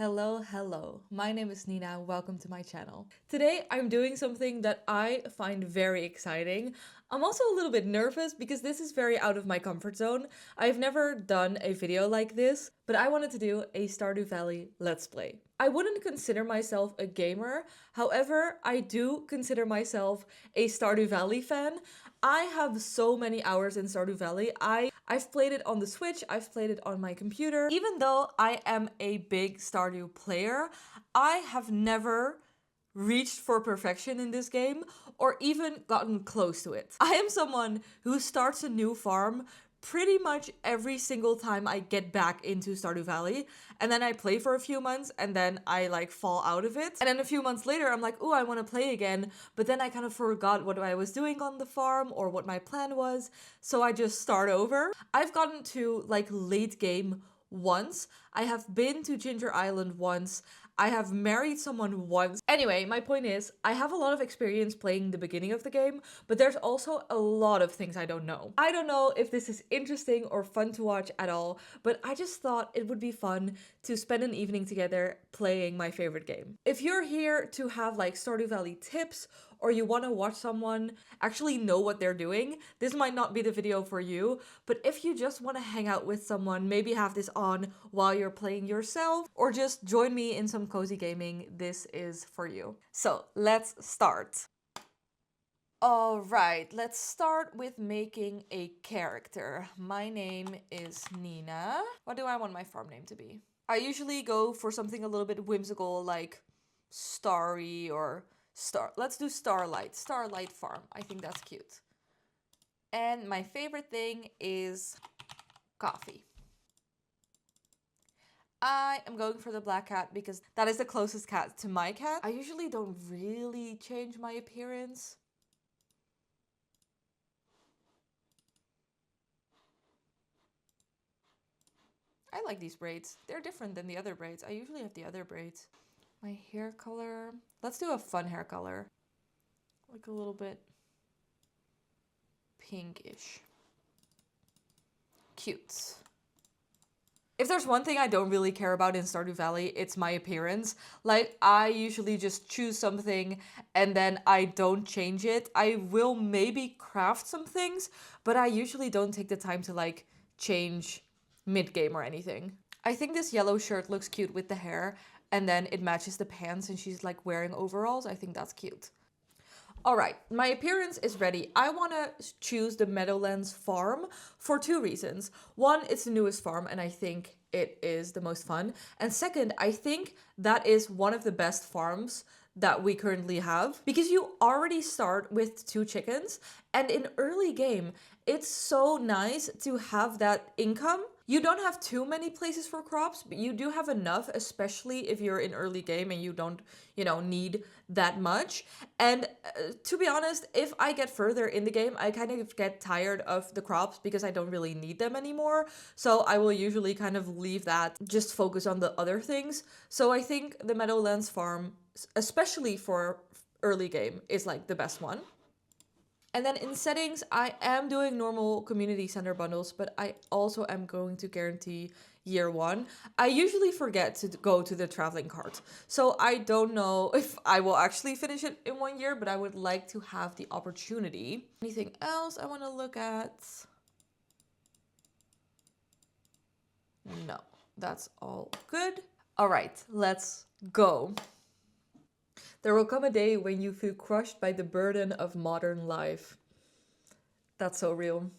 Hello. My name is Nina. Welcome to my channel. Today I'm doing something that I find very exciting. I'm also a little bit nervous because this is very out of my comfort zone. I've never done a video like this, but I wanted to do a Stardew Valley Let's Play. I wouldn't consider myself a gamer. However, I do consider myself a Stardew Valley fan. I have so many hours in Stardew Valley. I've played it on the Switch, I've played it on my computer. Even though I am a big Stardew player, I have never reached for perfection in this game or even gotten close to it. I am someone who starts a new farm pretty much every single time I get back into Stardew Valley, and then I play for a few months and then I like fall out of it, and then a few months later I'm like, oh, I want to play again, but then I kind of forgot what I was doing on the farm or what my plan was, so I just start over. I've gotten to like late game once. I have been to Ginger Island once. I have married someone once. Anyway, my point is, I have a lot of experience playing the beginning of the game, but there's also a lot of things I don't know. I don't know if this is interesting or fun to watch at all, but I just thought it would be fun to spend an evening together playing my favorite game. If you're here to have like Stardew Valley tips, or you want to watch someone actually know what they're doing, this might not be the video for you. But if you just want to hang out with someone, maybe have this on while you're playing yourself, or just join me in some cozy gaming, this is for you. So let's start. Alright, let's start with making a character. My name is Nina. What do I want my farm name to be? I usually go for something a little bit whimsical like Starry or Let's do Starlight Farm. I think that's cute. And my favorite thing is coffee. I am going for the black cat because that is the closest cat to my cat. I usually don't really change my appearance. I like these braids. They're different than the other braids. I usually have the other braids. My hair color. Let's do a fun hair color. Like a little bit pinkish. Cute. If there's one thing I don't really care about in Stardew Valley, it's my appearance. Like, I usually just choose something and then I don't change it. I will maybe craft some things, but I usually don't take the time to like change mid-game or anything. I think this yellow shirt looks cute with the hair, and then it matches the pants and she's like wearing overalls. I think that's cute. Alright, my appearance is ready. I want to choose the Meadowlands farm for two reasons. One, it's the newest farm and I think it is the most fun. And second, I think that is one of the best farms that we currently have, because you already start with 2 chickens, and in early game it's so nice to have that income. You don't have too many places for crops, but you do have enough, especially if you're in early game and you don't, need that much. And to be honest, if I get further in the game, I kind of get tired of the crops because I don't really need them anymore. So I will usually kind of leave that, just focus on the other things. So I think the Meadowlands farm, especially for early game, is like the best one. And then in settings, I am doing normal community center bundles, but I also am going to guarantee year 1. I usually forget to go to the traveling cart, so I don't know if I will actually finish it in 1 year, but I would like to have the opportunity. Anything else I want to look at? No, that's all good. All right, let's go. There will come a day when you feel crushed by the burden of modern life. That's so real.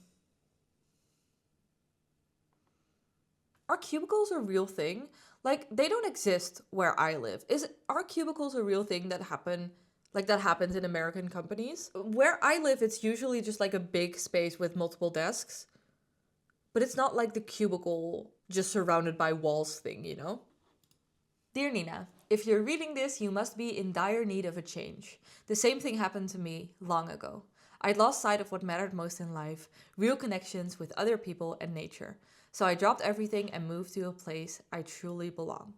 Are cubicles a real thing? Like, they don't exist where I live. Are cubicles a real thing that happens in American companies? Where I live, it's usually just like a big space with multiple desks. But it's not like the cubicle just surrounded by walls thing, you know? Dear Nina, if you're reading this, you must be in dire need of a change. The same thing happened to me long ago. I'd lost sight of what mattered most in life, real connections with other people and nature. So I dropped everything and moved to a place I truly belong.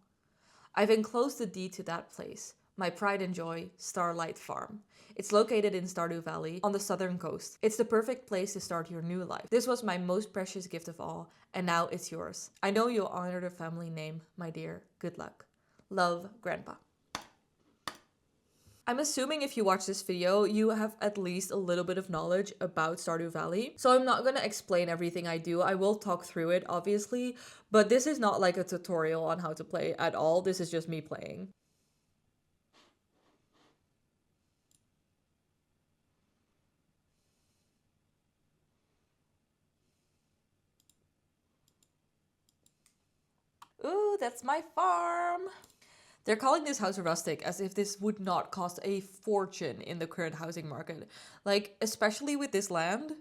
I've enclosed the deed to that place, my pride and joy, Starlight Farm. It's located in Stardew Valley on the southern coast. It's the perfect place to start your new life. This was my most precious gift of all, and now it's yours. I know you'll honor the family name, my dear. Good luck. Love, Grandpa. I'm assuming if you watch this video, you have at least a little bit of knowledge about Stardew Valley. So I'm not going to explain everything I do. I will talk through it, obviously, but this is not like a tutorial on how to play at all. This is just me playing. Ooh, that's my farm. They're calling this house rustic as if this would not cost a fortune in the current housing market. Like, especially with this land.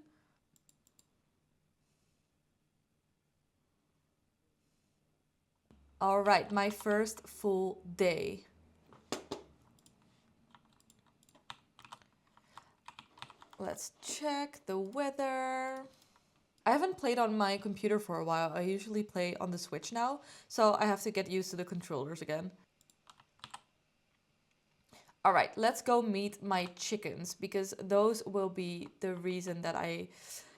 All right, my first full day. Let's check the weather. I haven't played on my computer for a while. I usually play on the Switch now, so I have to get used to the controllers again. All right, let's go meet my chickens because those will be the reason that I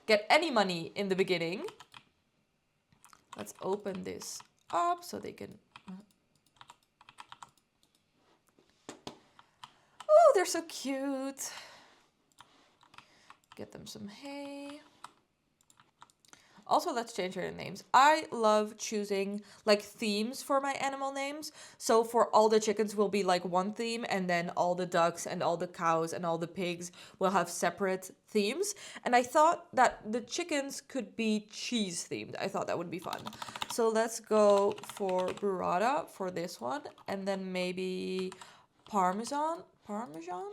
get any money in the beginning. Let's open this up so they can... Oh, they're so cute. Get them some hay. Also, let's change their names. I love choosing like themes for my animal names. So for all the chickens will be like one theme, and then all the ducks and all the cows and all the pigs will have separate themes. And I thought that the chickens could be cheese themed. I thought that would be fun. So let's go for burrata for this one, and then maybe parmesan. Parmesan.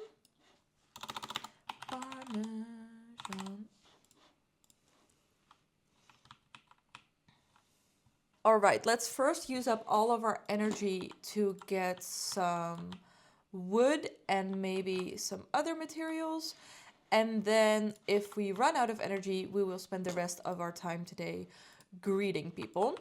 All right, let's first use up all of our energy to get some wood and maybe some other materials. And then if we run out of energy, we will spend the rest of our time today greeting people.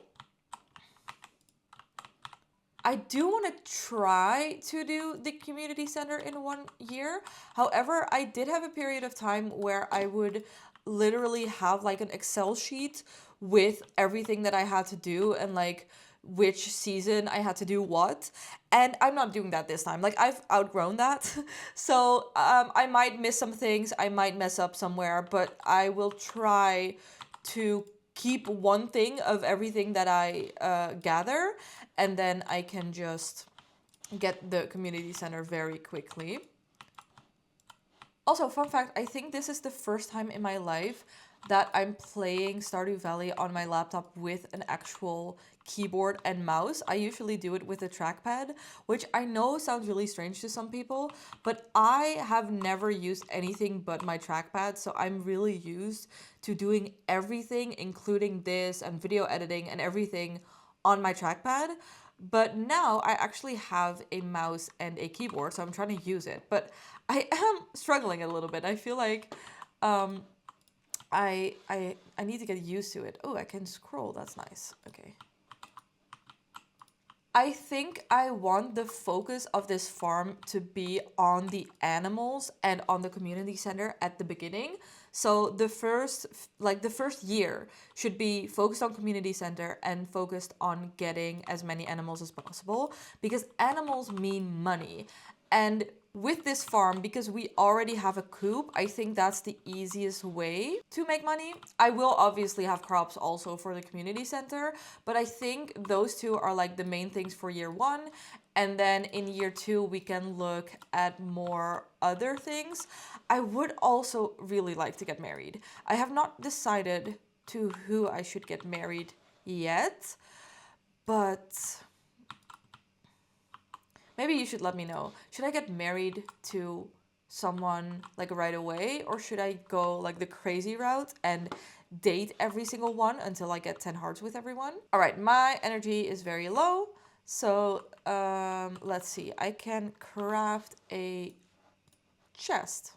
I do want to try to do the community center in 1 year. However, I did have a period of time where I would literally have like an Excel sheet with everything that I had to do and like which season I had to do what. And I'm not doing that this time. Like I've outgrown that. So I might miss some things. I might mess up somewhere, but I will try to keep one thing of everything that I gather, and then I can just get the community center very quickly. Also, fun fact, I think this is the first time in my life that I'm playing Stardew Valley on my laptop with an actual keyboard and mouse. I usually do it with a trackpad, which I know sounds really strange to some people, but I have never used anything but my trackpad, so I'm really used to doing everything, including this and video editing and everything on my trackpad. But now I actually have a mouse and a keyboard, so I'm trying to use it. But I am struggling a little bit. I feel like I need to get used to it. Oh, I can scroll. That's nice. Okay. I think I want the focus of this farm to be on the animals and on the community center at the beginning. So the first year should be focused on community center and focused on getting as many animals as possible, because animals mean money. And with this farm, because we already have a coop, I think that's the easiest way to make money. I will obviously have crops also for the community center, but I think those two are like the main things for year 1. And then in year 2, we can look at more other things. I would also really like to get married. I have not decided to who I should get married yet, but maybe you should let me know. Should I get married to someone like right away, or should I go like the crazy route and date every single one until I get 10 hearts with everyone? All right, my energy is very low. So let's see. I can craft a chest.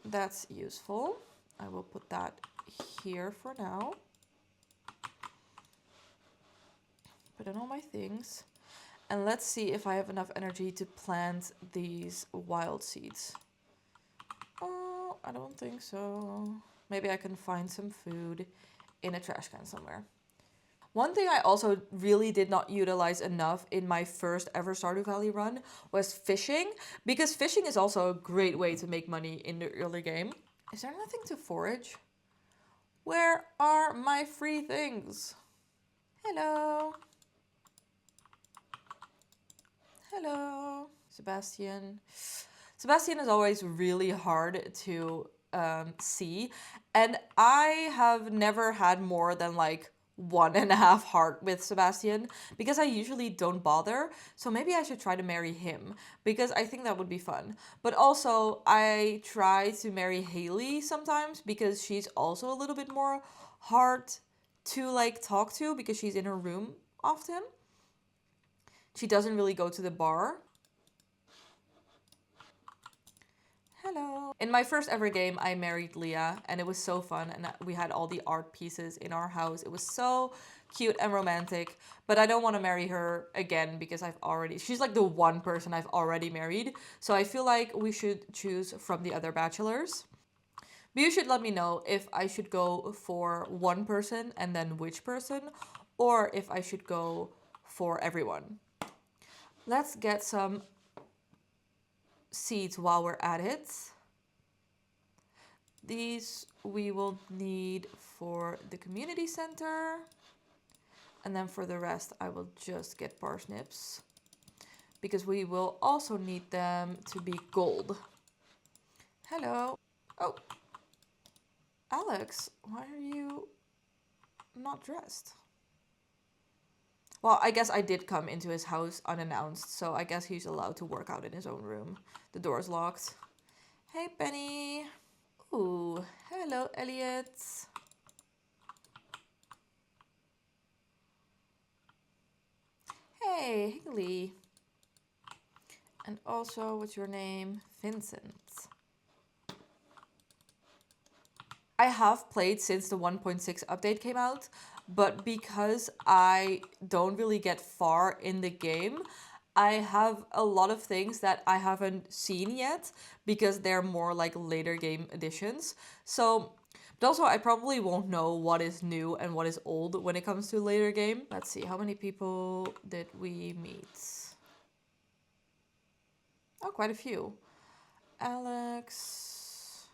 That's useful. I will put that here for now. Put in all my things. And let's see if I have enough energy to plant these wild seeds. Oh, I don't think so. Maybe I can find some food in a trash can somewhere. One thing I also really did not utilize enough in my first ever Stardew Valley run was fishing, because fishing is also a great way to make money in the early game. Is there nothing to forage? Where are my free things? Hello. Hello. Sebastian. Sebastian is always really hard to see, and I have never had more than like 1.5 heart with Sebastian because I usually don't bother. So maybe I should try to marry him because I think that would be fun. But also I try to marry Haley sometimes because she's also a little bit more hard to like talk to because she's in her room often. She doesn't really go to the bar. Hello. In my first ever game, I married Leah, and it was so fun, and we had all the art pieces in our house. It was so cute and romantic, but I don't want to marry her again because she's like the one person I've already married, so I feel like we should choose from the other bachelors. But you should let me know if I should go for one person and then which person, or if I should go for everyone. Let's get some seeds while we're at it. These we will need for the community center. And then for the rest, I will just get parsnips. Because we will also need them to be gold. Hello. Oh. Alex, why are you not dressed? Well, I guess I did come into his house unannounced, so I guess he's allowed to work out in his own room. The door's locked. Hey, Penny. Ooh, hello, Elliot. Hey, Haley. And also, what's your name? Vincent. I have played since the 1.6 update came out, but because I don't really get far in the game, I have a lot of things that I haven't seen yet because they're more like later game additions. So, but also I probably won't know what is new and what is old when it comes to later game. Let's see, how many people did we meet? Oh, quite a few. Alex.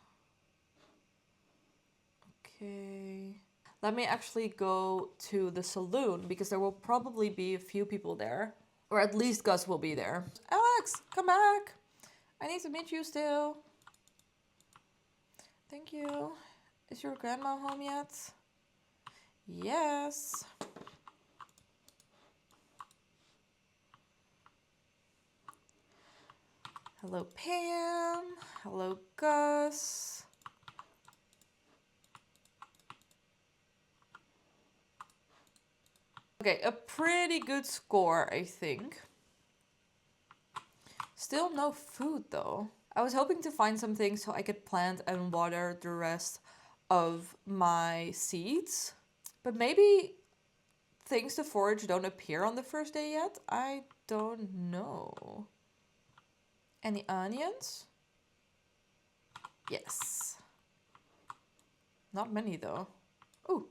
Okay. Let me actually go to the saloon because there will probably be a few people there. Or at least Gus will be there. Alex, come back. I need to meet you still. Thank you. Is your grandma home yet? Yes. Hello, Pam. Hello, Gus. Okay, a pretty good score, I think. Still no food, though. I was hoping to find something so I could plant and water the rest of my seeds. But maybe things to forage don't appear on the first day yet? I don't know. Any onions? Yes. Not many, though. Ooh.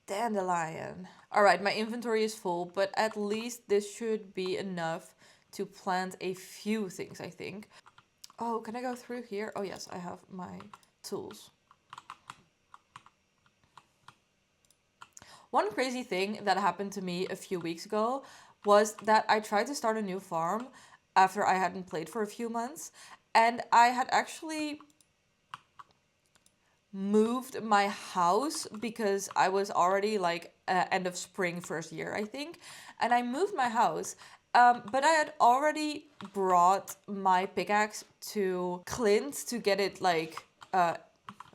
Dandelion. Alright, my inventory is full, but at least this should be enough to plant a few things, I think. Oh, can I go through here? Oh yes, I have my tools. One crazy thing that happened to me a few weeks ago was that I tried to start a new farm after I hadn't played for a few months, and I had actually moved my house because I was already like end of spring first year, I think, and I moved my house. But I had already brought my pickaxe to Clint to get it like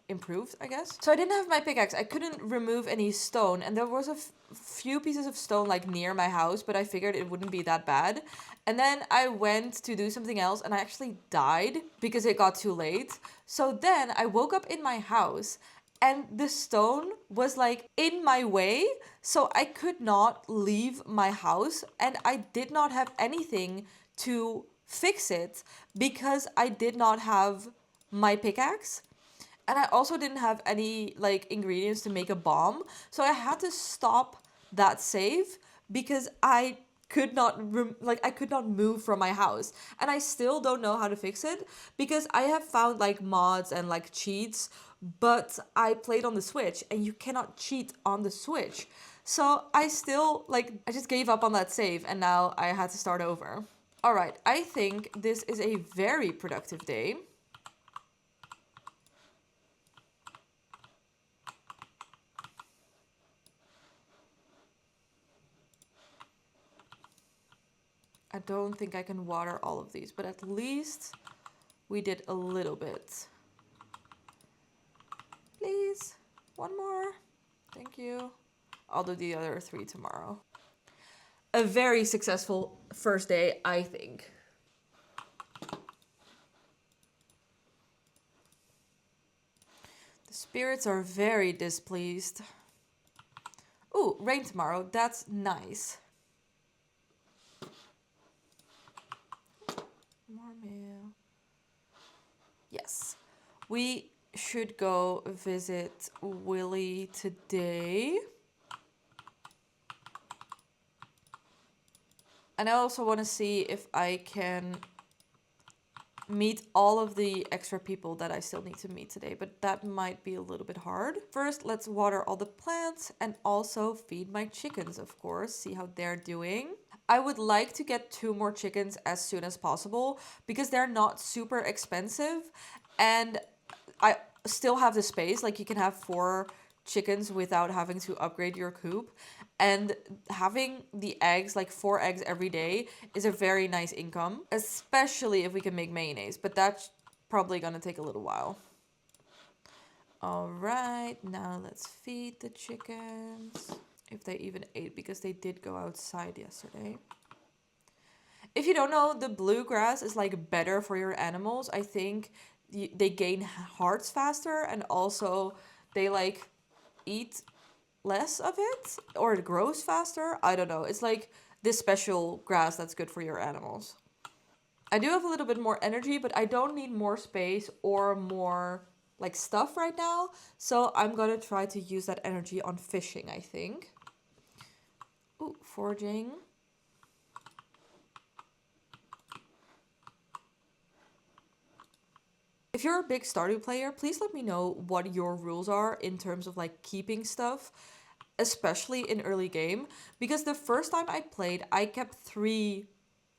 improved, I guess. So I didn't have my pickaxe. I couldn't remove any stone, and there was a few pieces of stone like near my house, but I figured it wouldn't be that bad. And then I went to do something else and I actually died because it got too late. So then I woke up in my house and the stone was like in my way, so I could not leave my house, and I did not have anything to fix it because I did not have my pickaxe. And I also didn't have any like ingredients to make a bomb. So I had to stop that save because I could not I could not move from my house, and I still don't know how to fix it because I have found like mods and like cheats, but I played on the Switch and you cannot cheat on the Switch. So I still like I just gave up on that save and now I had to start over. All right, I think this is a very productive day. I don't think I can water all of these, but at least we did a little bit. Please, one more. Thank you. I'll do the other 3 tomorrow. A very successful first day, I think. The spirits are very displeased. Ooh, rain tomorrow. That's nice. More mail. Yes. We should go visit Willie today. And I also want to see if I can meet all of the extra people that I still need to meet today, but that might be a little bit hard. First, let's water all the plants and also feed my chickens, of course, see how they're doing. I would like to get 2 more chickens as soon as possible because they're not super expensive and I still have the space. Like you can have 4 chickens without having to upgrade your coop. And having the eggs, like 4 eggs every day, is a very nice income, especially if we can make mayonnaise. But that's probably gonna take a little while. All right, now let's feed the chickens. If they even ate, because they did go outside yesterday. If you don't know, the bluegrass is like better for your animals. I think they gain hearts faster and also they like eat less of it or it grows faster. I don't know. It's like this special grass that's good for your animals. I do have a little bit more energy, but I don't need more space or more like stuff right now. So I'm gonna try to use that energy on fishing, I think. Ooh, foraging. If you're a big Stardew player, please let me know what your rules are in terms of like keeping stuff, especially in early game. Because the first time I played, I kept 3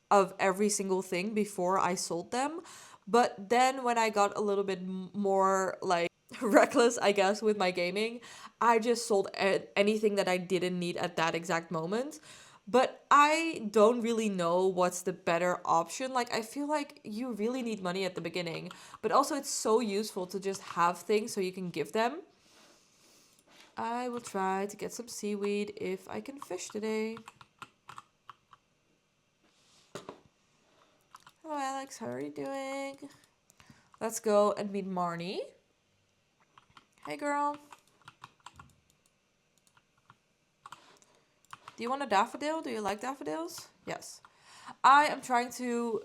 of every single thing before I sold them. But then when I got a little bit more like reckless, I guess, with my gaming, I just sold anything that I didn't need at that exact moment. But I don't really know what's the better option. Like, I feel like you really need money at the beginning, but also it's so useful to just have things so you can give them. I will try to get some seaweed if I can fish today. Hello, Alex. How are you doing? Let's go and meet Marnie. Hey, girl. Do you want a daffodil? Do you like daffodils? Yes. I am trying to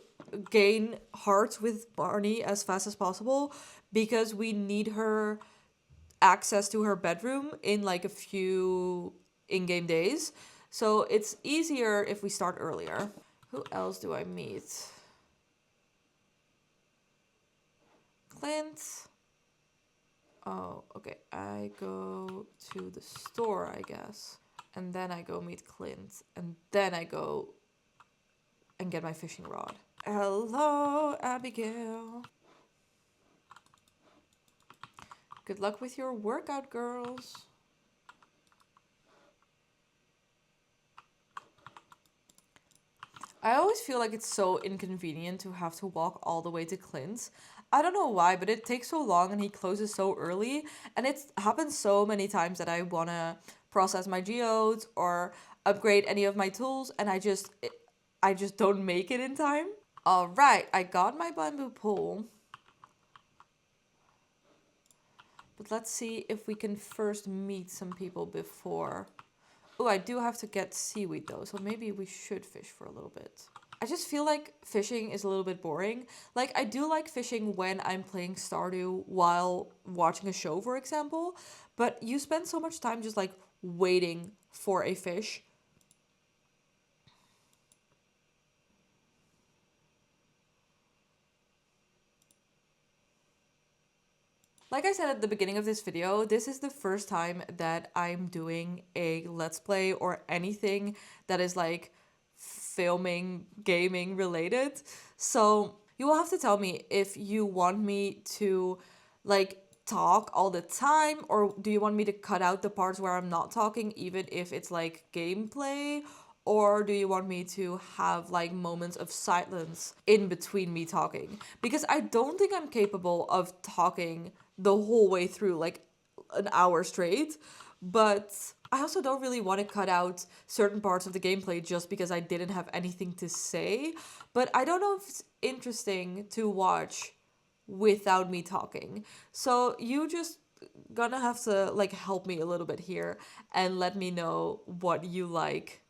gain hearts with Barney as fast as possible because we need her access to her bedroom in like a few in-game days. So it's easier if we start earlier. Who else do I meet? Clint. Oh, okay. I go to the store, I guess. And then I go meet Clint. And then I go and get my fishing rod. Hello, Abigail. Good luck with your workout, girls. I always feel like it's so inconvenient to have to walk all the way to Clint's. I don't know why, but it takes so long and he closes so early. And it's happened so many times that I want to process my geodes or upgrade any of my tools and I just don't make it in time. All right, I got my bamboo pole. But let's see if we can first meet some people before. Oh, I do have to get seaweed though, so maybe we should fish for a little bit. I just feel like fishing is a little bit boring. Like, I do like fishing when I'm playing Stardew while watching a show, for example, but you spend so much time just like waiting for a fish. Like I said at the beginning of this video, this is the first time that I'm doing a Let's Play or anything that is like filming, gaming related. So you will have to tell me if you want me to like talk all the time, or do you want me to cut out the parts where I'm not talking, even if it's like gameplay? Or do you want me to have like moments of silence in between me talking? Because I don't think I'm capable of talking the whole way through, like an hour straight. But I also don't really want to cut out certain parts of the gameplay just because I didn't have anything to say. But I don't know if it's interesting to watch without me talking. So you just gonna have to like help me a little bit here and let me know what you like.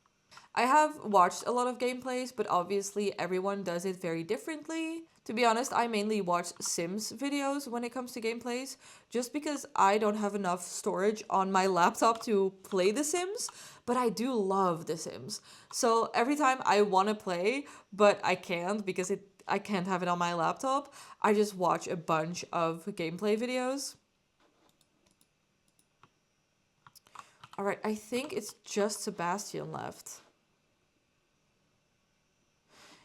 I have watched a lot of gameplays, but obviously everyone does it very differently. To be honest, I mainly watch Sims videos when it comes to gameplays, just because I don't have enough storage on my laptop to play The Sims, but I do love The Sims. So every time I want to play, but I can't because I can't have it on my laptop, I just watch a bunch of gameplay videos. Alright, I think it's just Sebastian left.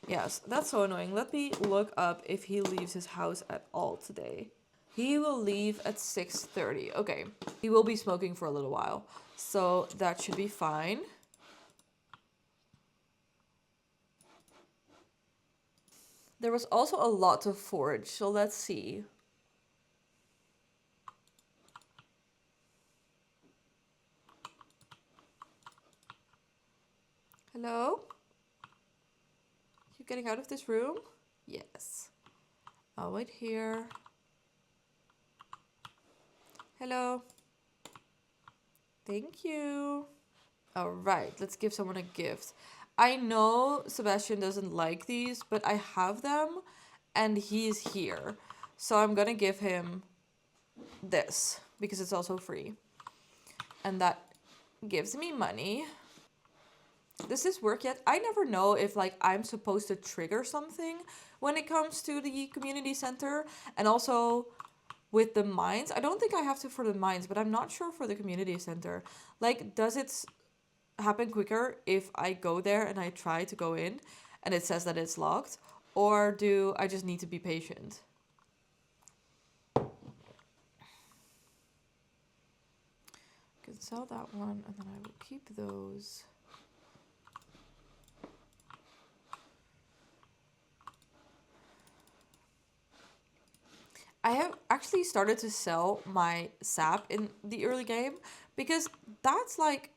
Yes, that's so annoying. Let me look up if he leaves his house at all today. He will leave at 6:30. Okay. He will be smoking for a little while, so that should be fine. There was also a lot to forage, so let's see. Hello? You getting out of this room? Yes. I'll wait here. Hello. Thank you. All right, let's give someone a gift. I know Sebastian doesn't like these, but I have them and he's here. So I'm gonna give him this because it's also free. And that gives me money. Does this work yet? I never know if like I'm supposed to trigger something when it comes to the community center. And also with the mines, I don't think I have to for the mines, but I'm not sure for the community center. Like, does it happen quicker if I go there and I try to go in and it says that it's locked? Or do I just need to be patient? I can sell that one and then I will keep those. I have actually started to sell my sap in the early game because that's like,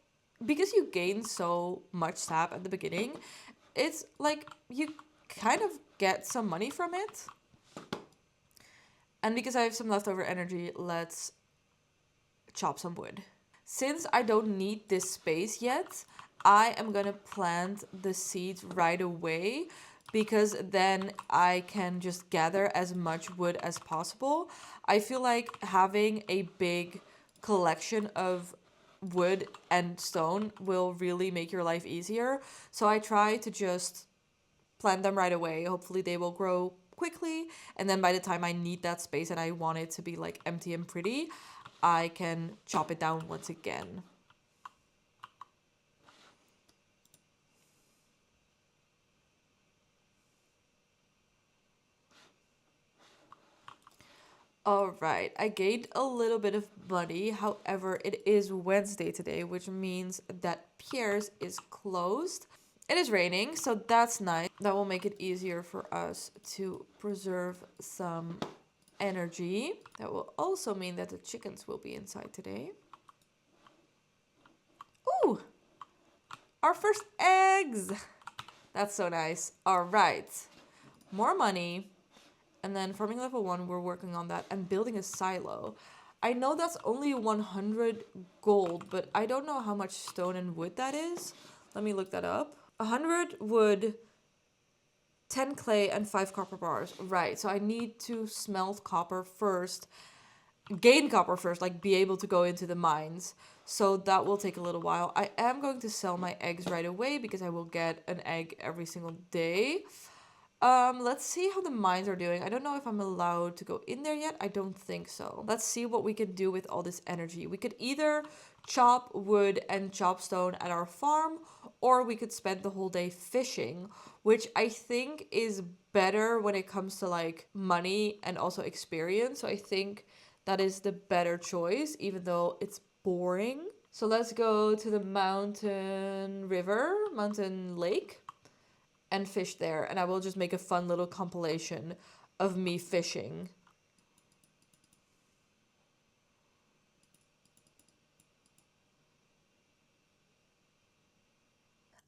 because you gain so much sap at the beginning, it's like you kind of get some money from it. And because I have some leftover energy, let's chop some wood. Since I don't need this space yet, I am gonna plant the seeds right away because then I can just gather as much wood as possible. I feel like having a big collection of wood and stone will really make your life easier. So I try to just plant them right away. Hopefully they will grow quickly, and then by the time I need that space and I want it to be like empty and pretty, I can chop it down once again. Alright, I gained a little bit of money. However, it is Wednesday today, which means that Pierre's is closed. It is raining, so that's nice. That will make it easier for us to preserve some energy. That will also mean that the chickens will be inside today. Ooh! Our first eggs! That's so nice. Alright. More money. And then farming level 1, we're working on that. And building a silo. I know that's only 100 gold, but I don't know how much stone and wood that is. Let me look that up. 100 wood 10 clay and 5 copper bars. Right, so I need to smelt copper first, gain copper first, like be able to go into the mines. So that will take a little while. I am going to sell my eggs right away because I will get an egg every single day. Let's see how the mines are doing. I don't know if I'm allowed to go in there yet. I don't think so. Let's see what we can do with all this energy. We could either chop wood and chop stone at our farm, or we could spend the whole day fishing, which I think is better when it comes to like money and also experience. So I think that is the better choice, even though it's boring. So let's go to the mountain lake, and fish there. And I will just make a fun little compilation of me fishing.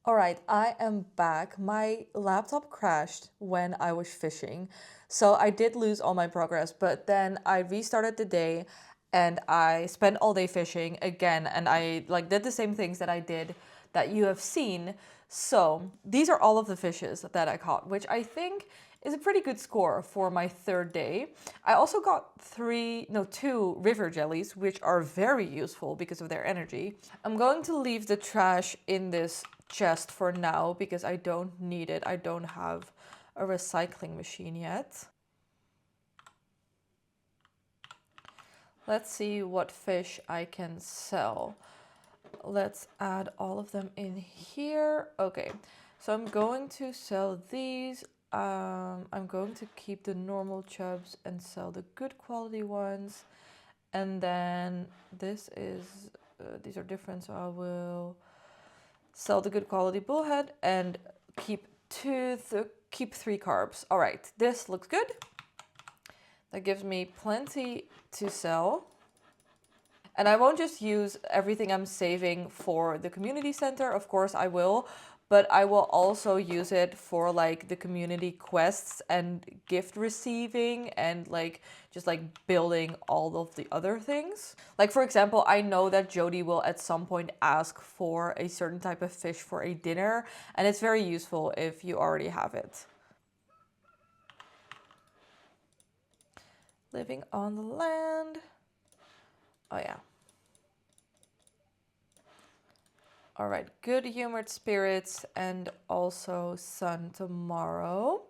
All right, I am back. My laptop crashed when I was fishing. So I did lose all my progress, but then I restarted the day and I spent all day fishing again, and I like did the same things that I did that you have seen. So these are all of the fishes that I caught, which I think is a pretty good score for my third day. I also got two river jellies, which are very useful because of their energy. I'm going to leave the trash in this chest for now because I don't need it. I don't have a recycling machine yet. Let's see what fish I can sell. Let's add all of them in here. Okay, so I'm going to sell these. I'm going to keep the normal chubs and sell the good quality ones. And then these are different, so I will sell the good quality bullhead and keep 3 carbs. All right, this looks good. That gives me plenty to sell. And I won't just use everything I'm saving for the community center. Of course I will, but I will also use it for like the community quests and gift receiving and like just like building all of the other things. Like for example, I know that Jody will at some point ask for a certain type of fish for a dinner, and it's very useful if you already have it. Living on the land. Oh yeah. All right, good humored spirits and also sun tomorrow.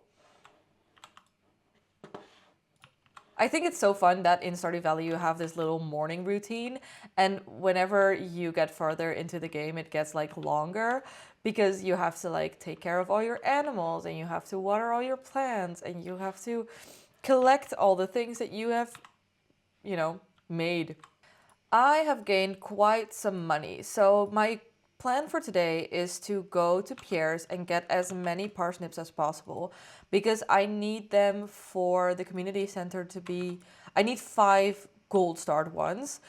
I think it's so fun that in Stardew Valley you have this little morning routine, and whenever you get further into the game it gets like longer because you have to like take care of all your animals and you have to water all your plants and you have to collect all the things that you have, made. I have gained quite some money, so my plan for today is to go to Pierre's and get as many parsnips as possible because I need them for the community center to be. I need 5 gold starred ones,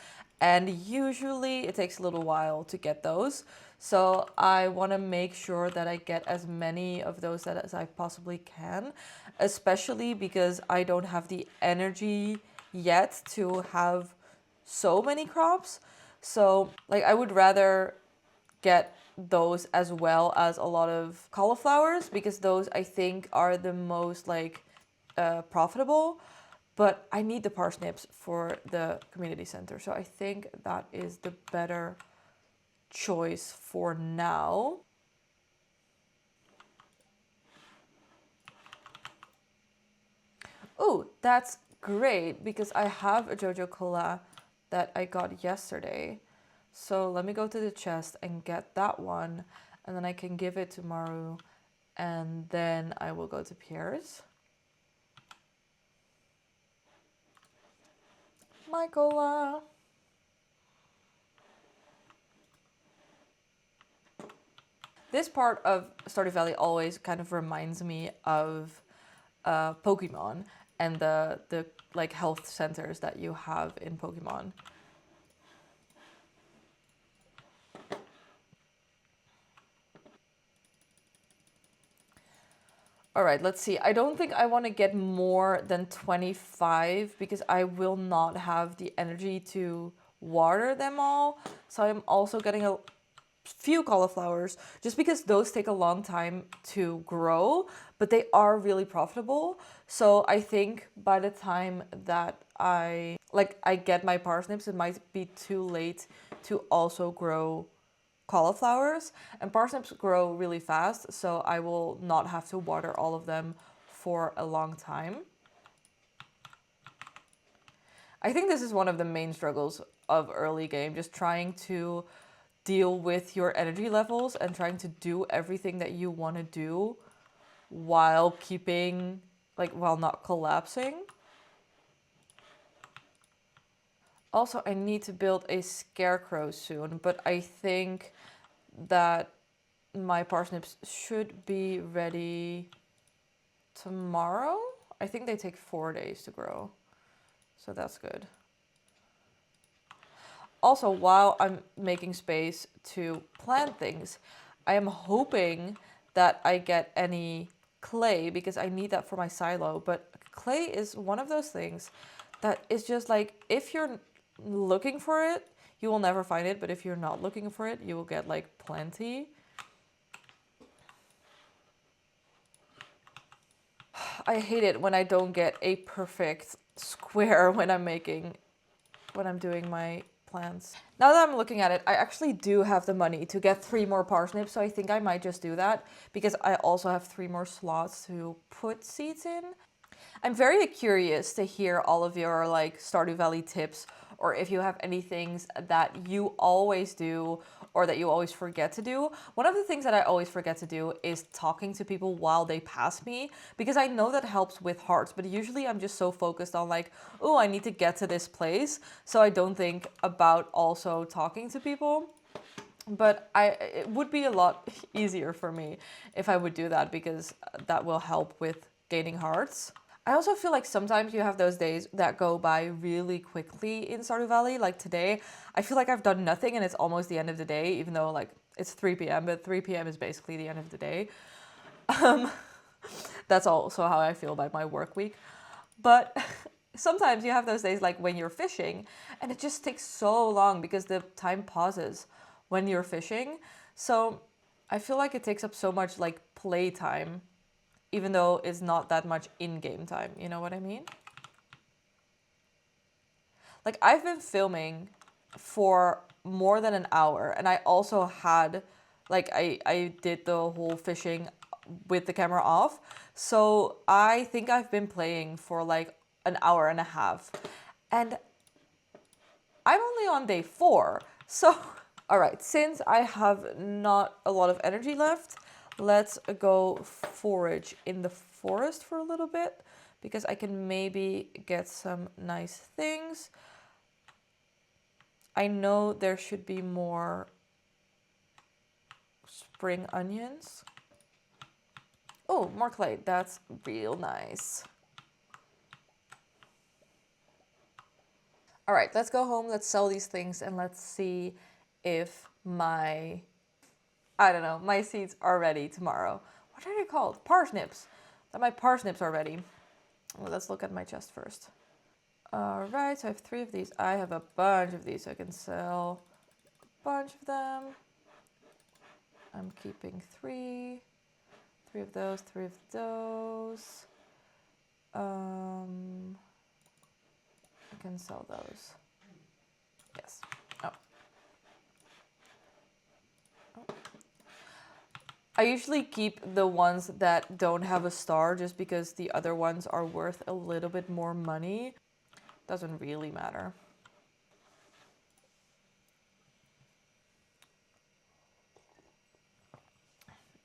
and usually it takes a little while to get those. So I want to make sure that I get as many of those as I possibly can, especially because I don't have the energy yet to have so many crops. So like I would rather get those as well as a lot of cauliflowers because those I think are the most like profitable. But I need the parsnips for the community center, so I think that is the better choice for now. Oh, that's great because I have a Jojo Cola that I got yesterday. So let me go to the chest and get that one, and then I can give it to Maru, and then I will go to Pierre's. My cola. This part of Stardew Valley always kind of reminds me of Pokemon and the like health centers that you have in Pokemon. All right, let's see. I don't think I want to get more than 25 because I will not have the energy to water them all. So I'm also getting few cauliflowers just because those take a long time to grow, but they are really profitable. So I think by the time that I get my parsnips, it might be too late to also grow cauliflowers. And parsnips grow really fast, so I will not have to water all of them for a long time. I think this is one of the main struggles of early game, just trying to deal with your energy levels and trying to do everything that you want to do while keeping, while not collapsing. Also, I need to build a scarecrow soon, but I think that my parsnips should be ready tomorrow. I think they take 4 days to grow, so that's good. Also, while I'm making space to plant things, I am hoping that I get any clay because I need that for my silo. But clay is one of those things that is just like, if you're looking for it, you will never find it. But if you're not looking for it, you will get like plenty. I hate it when I don't get a perfect square when I'm doing my plants. Now that I'm looking at it, I actually do have the money to get 3 more parsnips, so I think I might just do that because I also have 3 more slots to put seeds in. I'm very curious to hear all of your Stardew Valley tips, or if you have any things that you always do or that you always forget to do. One of the things that I always forget to do is talking to people while they pass me, because I know that helps with hearts, but usually I'm just so focused on oh, I need to get to this place, so I don't think about also talking to people. But it would be a lot easier for me if I would do that, because that will help with gaining hearts. I also feel like sometimes you have those days that go by really quickly in Stardew Valley. Like today, I feel like I've done nothing and it's almost the end of the day, even though it's 3 p.m., but 3 p.m. is basically the end of the day. That's also how I feel about my work week. But sometimes you have those days like when you're fishing and it just takes so long because the time pauses when you're fishing. So I feel like it takes up so much play time, even though it's not that much in-game time. You know what I mean? I've been filming for more than an hour, and I also had, I did the whole fishing with the camera off. So I think I've been playing for an hour and a half. And I'm only on day 4. So, all right, since I have not a lot of energy left, let's go forage in the forest for a little bit, because I can maybe get some nice things. I know there should be more spring onions. Oh, more clay. That's real nice. All right, let's go home. Let's sell these things and let's see if my seeds are ready tomorrow. What are they called? Parsnips. That my parsnips are ready. Well, let's look at my chest first. All right, so I have 3 of these. I have a bunch of these, so I can sell a bunch of them. I'm keeping 3. 3 of those, 3 of those. I can sell those. Yes. Oh. I usually keep the ones that don't have a star just because the other ones are worth a little bit more money. Doesn't really matter.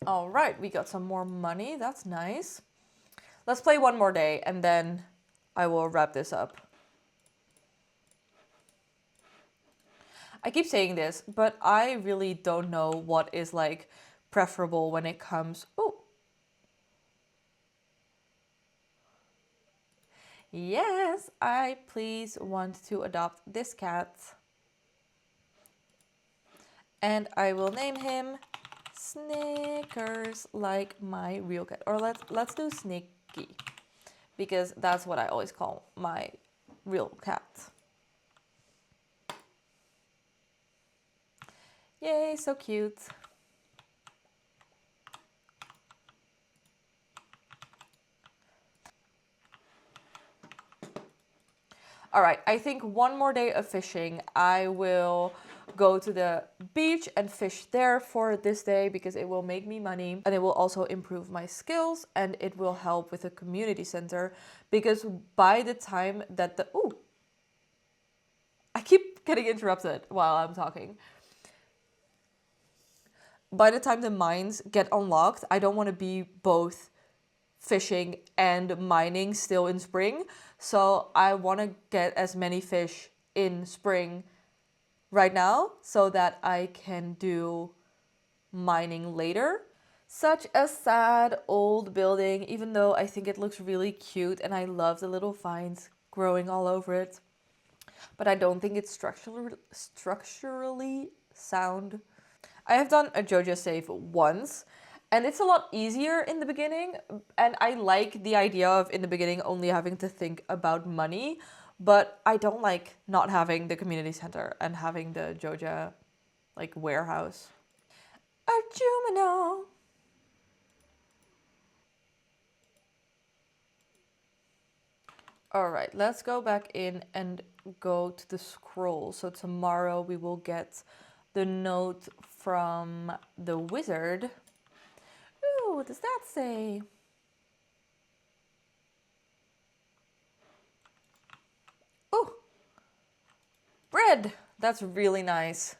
All right, we got some more money. That's nice. Let's play one more day and then I will wrap this up. I keep saying this, but I really don't know what is preferable when it comes... Oh. Yes, I please want to adopt this cat. And I will name him Snickers, like my real cat. Or let's do Snicky, because that's what I always call my real cat. Yay, so cute. All right, I think one more day of fishing. I will go to the beach and fish there for this day because it will make me money and it will also improve my skills and it will help with the community center because by the time that the I keep getting interrupted while I'm talking. By the time the mines get unlocked, I don't want to be both fishing and mining still in spring. So I want to get as many fish in spring right now so that I can do mining later. Such a sad old building, even though I think it looks really cute and I love the little vines growing all over it. But I don't think it's structurally sound. I have done a JoJo save once, and it's a lot easier in the beginning, and I like the idea of in the beginning only having to think about money, but I don't like not having the community center and having the JoJo like warehouse. Arjumino. All right, let's go back in and go to the scroll. So tomorrow we will get the note from the wizard. Ooh, what does that say? Oh, bread. That's really nice.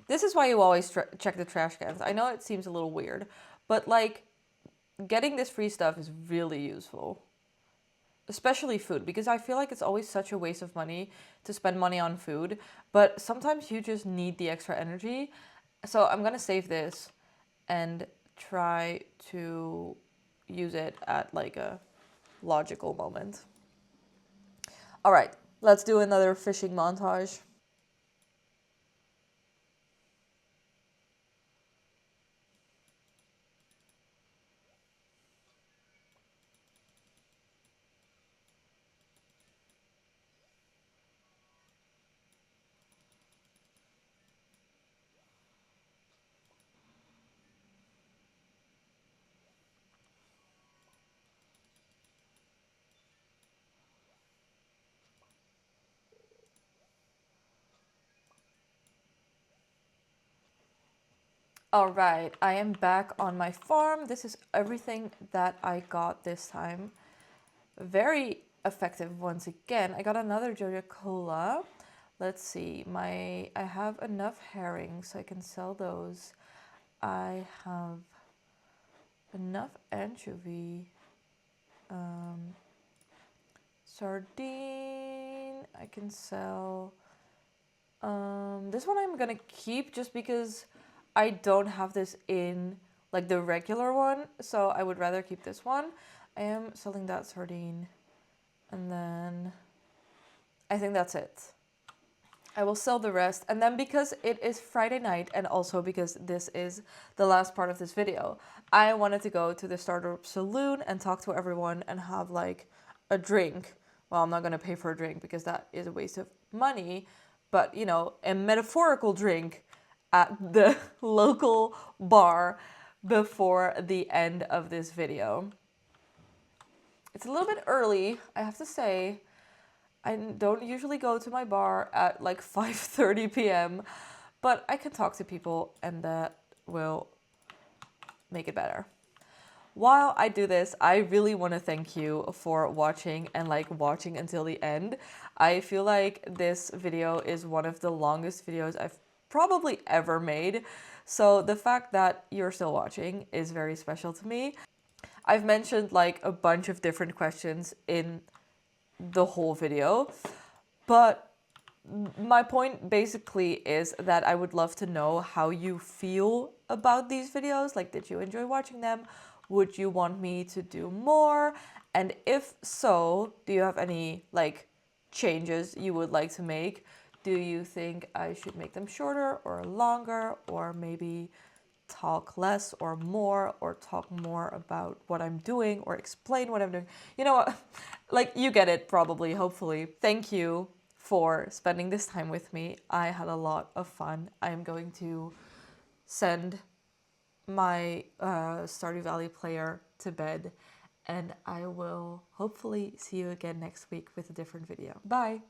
This is why you always check the trash cans. I know it seems a little weird, but like getting this free stuff is really useful. Especially food, because I feel like it's always such a waste of money to spend money on food, but sometimes you just need the extra energy. So I'm gonna save this and try to use it at like a logical moment. All right, let's do another fishing montage. All right, I am back on my farm. This is everything that I got this time. Very effective once again. I got another Joja Cola. Let's see, I have enough herrings so I can sell those. I have enough anchovy. Sardine, I can sell. This one I'm gonna keep just because I don't have this in like the regular one, so I would rather keep this one. I am selling that sardine, and then I think that's it. I will sell the rest, and then because it is Friday night and also because this is the last part of this video, I wanted to go to the Stardew Saloon and talk to everyone and have like a drink. Well, I'm not gonna pay for a drink because that is a waste of money, but you know, a metaphorical drink at the local bar before the end of this video. It's a little bit early, I have to say. I don't usually go to my bar at like 5:30 p.m., but I can talk to people and that will make it better. While I do this, I really want to thank you for watching and like watching until the end. I feel like this video is one of the longest videos I've probably ever made. So the fact that you're still watching is very special to me. I've mentioned like a bunch of different questions in the whole video, but my point basically is that I would love to know how you feel about these videos. Like, did you enjoy watching them? Would you want me to do more? And if so, do you have any like changes you would like to make? Do you think I should make them shorter or longer, or maybe talk less or more, or talk more about what I'm doing or explain what I'm doing? You know what? Like, you get it probably, hopefully. Thank you for spending this time with me. I had a lot of fun. I am going to send my Stardew Valley player to bed, and I will hopefully see you again next week with a different video. Bye!